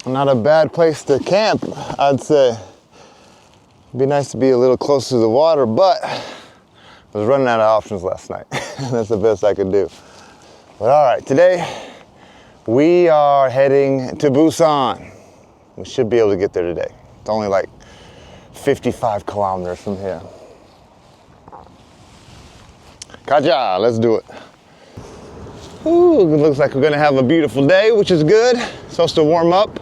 Not a bad place to camp, I'd say. It'd be nice to be a little closer to the water, but I was running out of options last night. That's the best I could do. But all right, today we are heading to Busan. We should be able to get there today. It's only like 55 kilometers from here. Kaja, let's do it. Ooh, it looks like we're gonna have a beautiful day, which is good. It's supposed to warm up.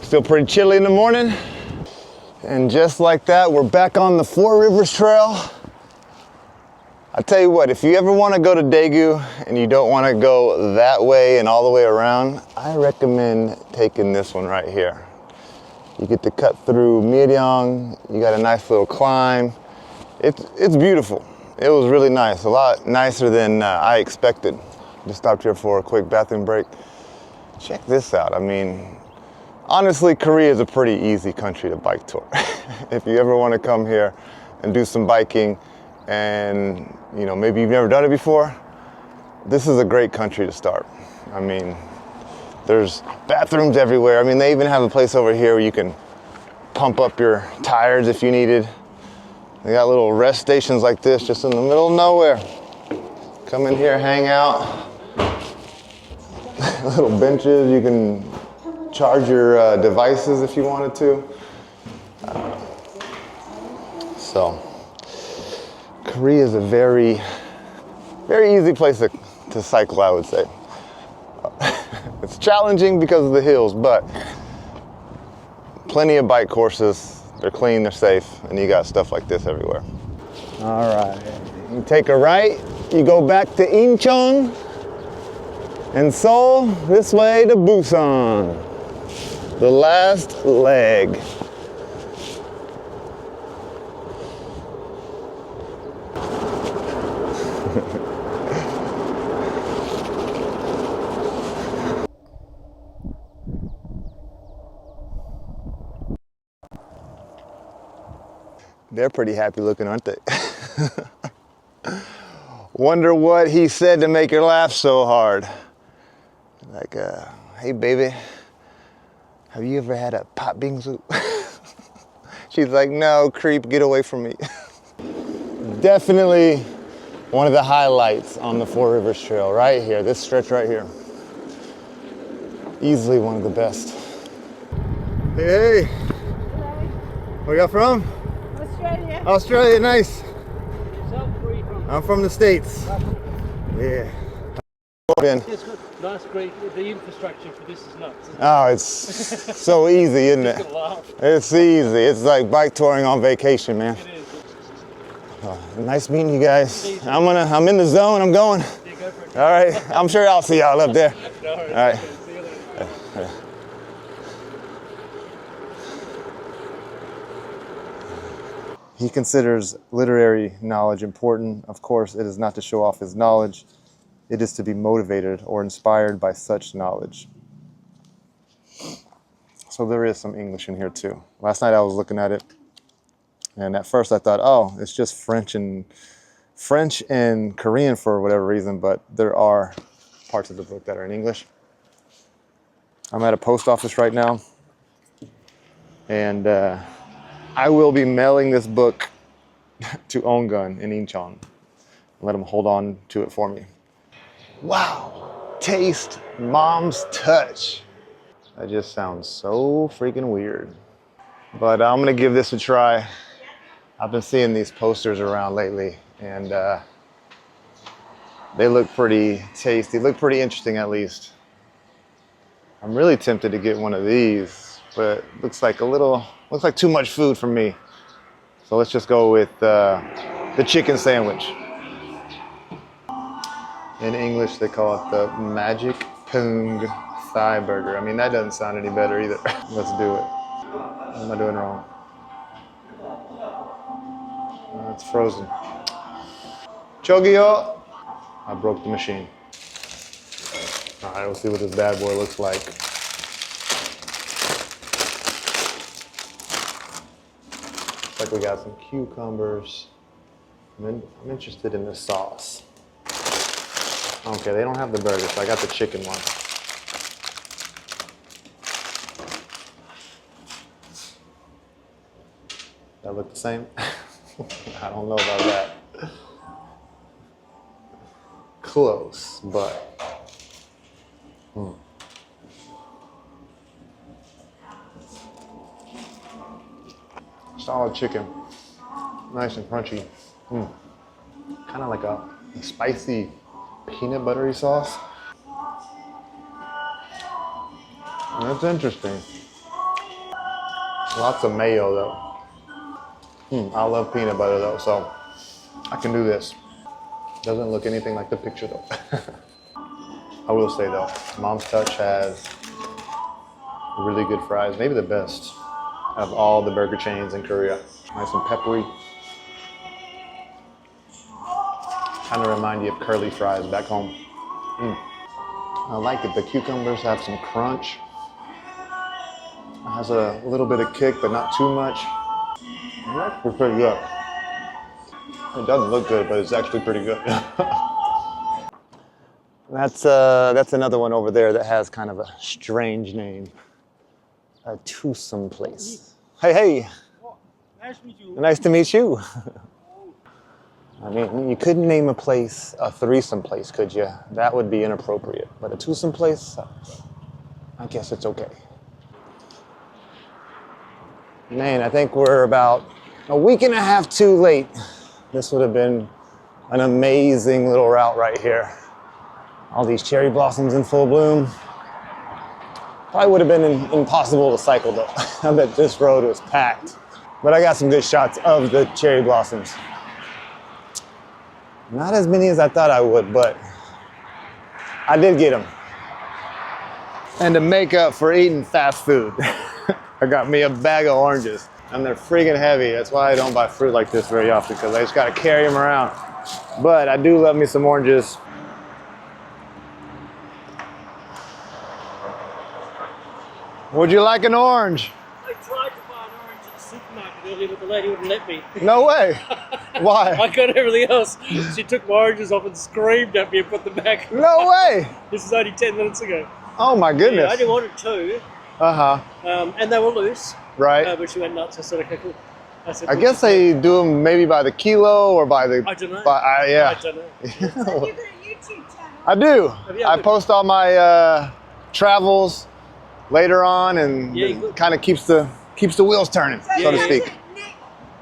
Still pretty chilly in the morning. And just like that, we're back on the Four Rivers Trail. I tell you what, if you ever want to go to Daegu and you don't want to go that way and all the way around, I recommend taking this one right here. You get to cut through Myeryong. You got a nice little climb. It's beautiful. It was really nice, a lot nicer than I expected. Just stopped here for a quick bathroom break. Check this out. I mean, honestly, Korea is a pretty easy country to bike tour. If you ever want to come here and do some biking and, you know, maybe you've never done it before, this is a great country to start. I mean, there's bathrooms everywhere. I mean, they even have a place over here where you can pump up your tires if you needed. They got little rest stations like this just in the middle of nowhere. Come in here, hang out. Little benches, you can charge your devices if you wanted to. So, Korea is a very, very easy place to cycle, I would say. It's challenging because of the hills, but plenty of bike courses. They're clean, they're safe, and you got stuff like this everywhere. All right, you take a right, you go back to Incheon, and Seoul, this way to Busan. The last leg. They're pretty happy looking, aren't they? Wonder what he said to make her laugh so hard. Like, hey baby, have you ever had a pot bingsu? She's like, no, creep, get away from me. Definitely one of the highlights on the Four Rivers Trail, right here, this stretch right here. Easily one of the best. Hey, where you from? Australia. Australia, nice. So where are you from? I'm from the States. Yeah. It's good. Nice, great. The infrastructure for this is nuts. Isn't it? Oh, it's so easy, isn't it? Just gonna laugh. It's easy. It's like bike touring on vacation, man. It is. Nice meeting you guys. I'm in the zone. I'm going. Yeah, go for it. All right. I'm sure I'll see y'all up there. No, All right. see you later. He considers literary knowledge important. Of course, it is not to show off his knowledge. It is to be motivated or inspired by such knowledge. So there is some English in here too. Last night I was looking at it, and at first I thought, oh, it's just French and Korean for whatever reason, but there are parts of the book that are in English. I'm at a post office right now, and I will be mailing this book to Ongun in Incheon. Let him hold on to it for me. Wow, taste mom's touch. That just sounds so freaking weird. But I'm gonna give this a try. I've been seeing these posters around lately, and they look pretty tasty, look pretty interesting at least. I'm really tempted to get one of these, but it looks like too much food for me. So let's just go with the chicken sandwich. In English, they call it the Magic Pung Thigh Burger. I mean, that doesn't sound any better either. Let's do it. What am I doing wrong? It's frozen. Chogyo! I broke the machine. All right, we'll see what this bad boy looks like. Looks like we got some cucumbers. I'm interested in the sauce. Okay, they don't have the burger, so I got the chicken one. That look the same? I don't know about that. Close, but. Solid chicken. Nice and crunchy. Kind of like a spicy peanut buttery sauce. That's interesting. Lots of mayo though. I love peanut butter though, so I can do this. Doesn't look anything like the picture though. I will say though, Mom's Touch has really good fries, maybe the best of all the burger chains in Korea. Nice and peppery. Kind of remind you of curly fries back home. I like it. The cucumbers have some crunch. It has a little bit of kick, but not too much. It's pretty good. It doesn't look good, but it's actually pretty good. That's another one over there that has kind of a strange name. A twosome place. Hey, hey. Oh, nice to meet you. Nice to meet you. I mean, you couldn't name a place a threesome place, could you? That would be inappropriate. But a twosome place, I guess it's okay. Man, I think we're about a week and a half too late. This would have been an amazing little route right here. All these cherry blossoms in full bloom. Probably would have been impossible to cycle though. I bet this road was packed. But I got some good shots of the cherry blossoms. Not as many as I thought I would, but I did get them. And to make up for eating fast food, I got me a bag of oranges. And they're freaking heavy. That's why I don't buy fruit like this very often, because I just gotta carry them around. But I do love me some oranges. Would you like an orange? I tried to buy an orange at the supermarket earlier, but the lady wouldn't let me. No way. Why? I got everything else. She took my oranges off and screamed at me and put them back. No way. This is only 10 minutes ago. Oh my goodness. Yeah, I only wanted two. And they were loose. Right. But she went nuts. I said, okay, cool. I guess they do them maybe by the kilo or by the. I don't know. Yeah. I don't know. So you've got a YouTube channel? I do. Yeah, I post all my travels later on, and kind of keeps the wheels turning, so to speak.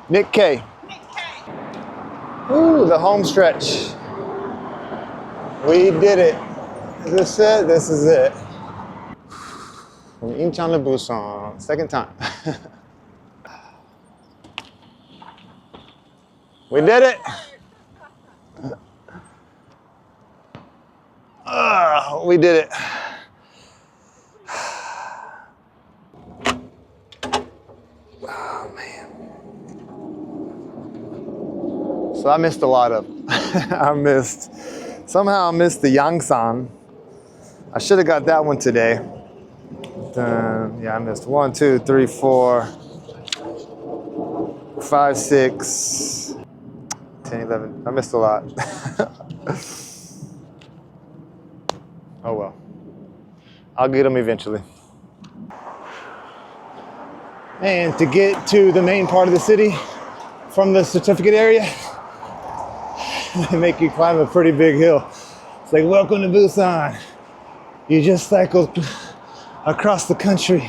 Nick K. Nick K. Ooh, the home stretch. We did it. Is this it? This is it. From Incheon to Busan, second time. We did it. We did it. Oh man. So I missed a lot of. Somehow I missed the Yangsan. I should have got that one today. Yeah, I missed 1, 2, 3, 4, 5, 6, 10, 11. I missed a lot. Oh well. I'll get them eventually. And to get to the main part of the city from the certificate area, they make you climb a pretty big hill. It's like, welcome to Busan. You just cycled across the country.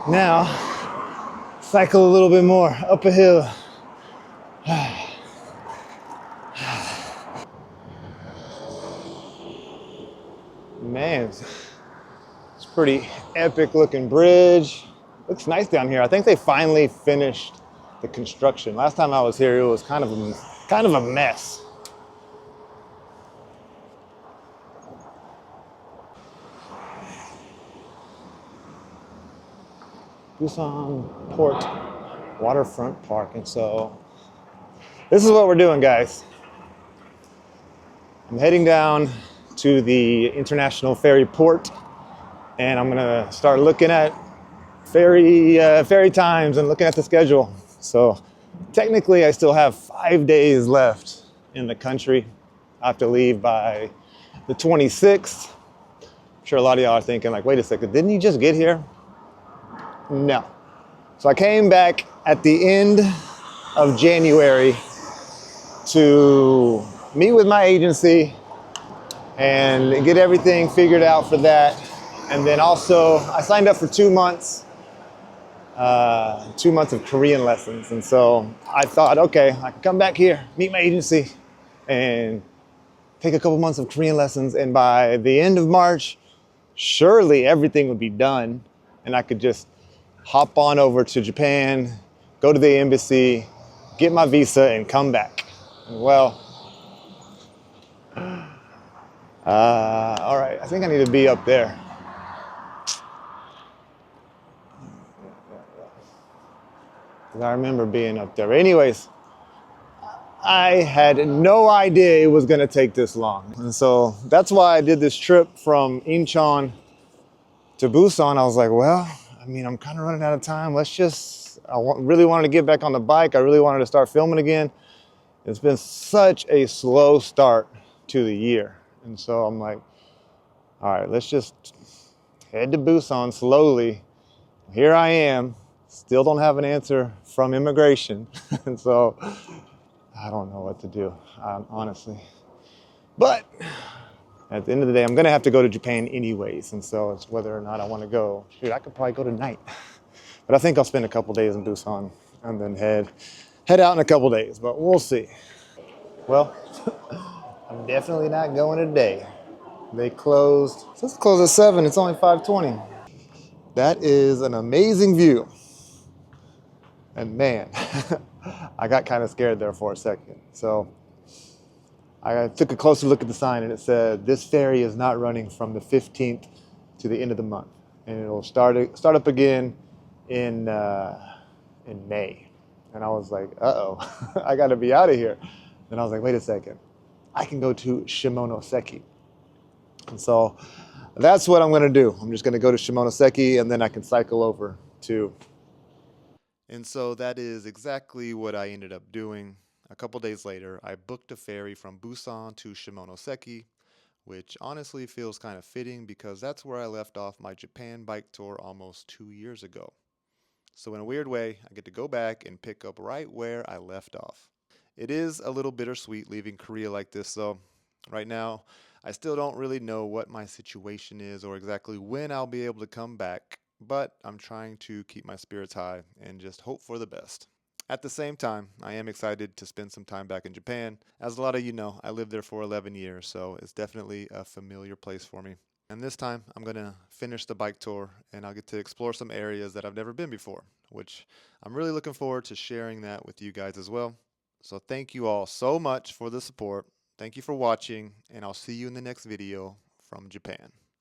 Now, cycle a little bit more up a hill. Man, it's a pretty epic looking bridge. Looks nice down here. I think they finally finished the construction. Last time I was here, it was kind of a mess. Busan Port Waterfront Park. And so this is what we're doing, guys. I'm heading down to the International Ferry Port, and I'm gonna start looking at ferry times and looking at the schedule. So technically I still have 5 days left in the country. I have to leave by the 26th. I'm sure a lot of y'all are thinking like, wait a second, didn't you just get here? No, So I came back at the end of January to meet with my agency and get everything figured out for that. And then also I signed up for 2 months, 2 months of Korean lessons. And so I thought, okay, I can come back here, meet my agency, and take a couple months of Korean lessons. And by the end of March, surely everything would be done. And I could just hop on over to Japan, go to the embassy, get my visa, and come back. Well, all right, I think I need to be up there. Because I remember being up there. Anyways, I had no idea it was going to take this long. And so that's why I did this trip from Incheon to Busan. I was like, well, I mean, I'm kind of running out of time. Really wanted to get back on the bike. I really wanted to start filming again. It's been such a slow start to the year. And so I'm like, all right, let's just head to Busan slowly. Here I am, still don't have an answer from immigration. And so I don't know what to do, honestly. But at the end of the day, I'm gonna have to go to Japan anyways. And so it's whether or not I wanna go. Shoot, I could probably go tonight. But I think I'll spend a couple days in Busan and then head out in a couple days, but we'll see. Well, I'm definitely not going today. They closed, supposed to close at 7, it's only 5:20. That is an amazing view. And man, I got kind of scared there for a second. So I took a closer look at the sign and it said, this ferry is not running from the 15th to the end of the month. And it'll start up again in May. And I was like, uh-oh, I gotta be out of here. Then I was like, wait a second, I can go to Shimonoseki. And so that's what I'm gonna do. I'm just gonna go to Shimonoseki and then I can cycle over to. And so that is exactly what I ended up doing. A couple days later, I booked a ferry from Busan to Shimonoseki, which honestly feels kind of fitting because that's where I left off my Japan bike tour almost 2 years ago. So in a weird way, I get to go back and pick up right where I left off. It is a little bittersweet leaving Korea like this though. Right now, I still don't really know what my situation is or exactly when I'll be able to come back, but I'm trying to keep my spirits high and just hope for the best. At the same time, I am excited to spend some time back in Japan. As a lot of you know, I lived there for 11 years, so it's definitely a familiar place for me. And this time, I'm going to finish the bike tour and I'll get to explore some areas that I've never been before, which I'm really looking forward to sharing that with you guys as well. So thank you all so much for the support. Thank you for watching, and I'll see you in the next video from Japan.